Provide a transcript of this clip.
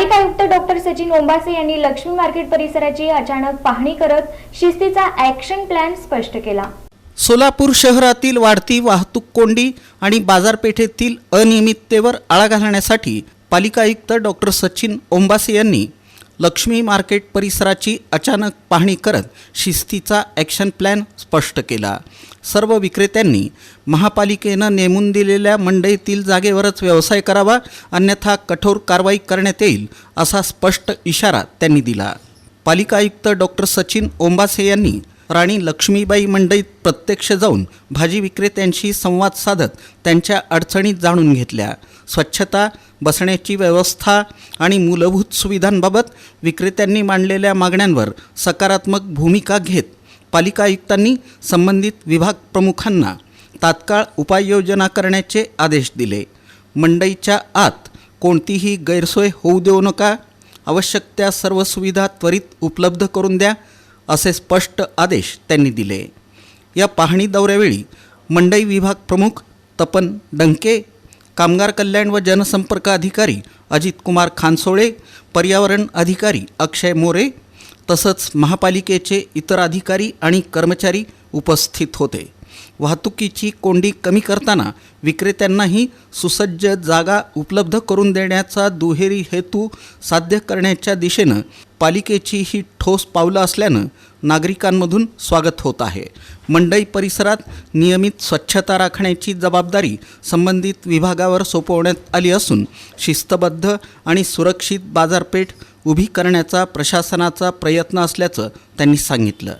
पालिका आयुक्त डॉक्टर सचिन ओंबासे यांनी लक्ष्मी मार्केट परिसराची अचानक पाहणी करत शिस्तीचा ॲक्शन प्लॅन स्पष्ट केला। सोलापूर शहरातील वाढती वाहतूक कोंडी आणि बाजारपेठेतील अनियमिततेवर आळा घालण्यासाठी पालिका आयुक्त डॉक्टर सचिन ओंबासे यांनी लक्ष्मी मार्केट परिसराची अचानक पाहणी करत शिस्तीचा ॲक्शन प्लॅन स्पष्ट केला। सर्व विक्रेत्यांनी महापालिकेनं नेमून दिलेल्या मंडईतील जागेवरच व्यवसाय करावा, अन्यथा कठोर कारवाई करण्यात येईल असा स्पष्ट इशारा त्यांनी दिला। पालिका आयुक्त डॉक्टर सचिन ओंबासे यांनी राणी लक्ष्मीबाई मंडईत प्रत्यक्ष जाऊन भाजी विक्रेत्यांशी संवाद साधत त्यांच्या अडचणी जाणून घेतल्या। स्वच्छता, बसण्याची व्यवस्था आणि मूलभूत सुविधांबाबत विक्रेत्यांनी मांडलेल्या मागण्यांवर सकारात्मक भूमिका घेत पालिका आयुक्तांनी संबंधित विभाग प्रमुखांना तात्काळ उपाययोजना करण्याचे आदेश दिले। मंडईच्या आत कोणतीही गैरसोय होऊ देऊ नका, आवश्यक त्या सर्व सुविधा त्वरित उपलब्ध करून द्या असे स्पष्ट आदेश त्यांनी दिले। या पाहणी दौऱ्यावेळी मंडई विभाग प्रमुख तपन डंके, कामगार कल्याण व जनसंपर्क अधिकारी अजित कुमार खानसोळे, पर्यावरण अधिकारी अक्षय मोरे तसंच महापालिकेचे इतर अधिकारी आणि कर्मचारी उपस्थित होते। वाहतुकीची कोंडी कमी करताना विक्रेत्यांनाही सुसज्ज जागा उपलब्ध करून देण्याचा दुहेरी हेतू साध्य करण्याच्या दिशेनं पालिकेची ही ठोस पावलं असल्यानं नागरिकांमधून स्वागत होत आहे। मंडई परिसरात नियमित स्वच्छता राखण्याची जबाबदारी संबंधित विभागावर सोपवण्यात आली असून शिस्तबद्ध आणि सुरक्षित बाजारपेठ उभी करण्याचा प्रशासनाचा प्रयत्न असल्याचं त्यांनी सांगितलं।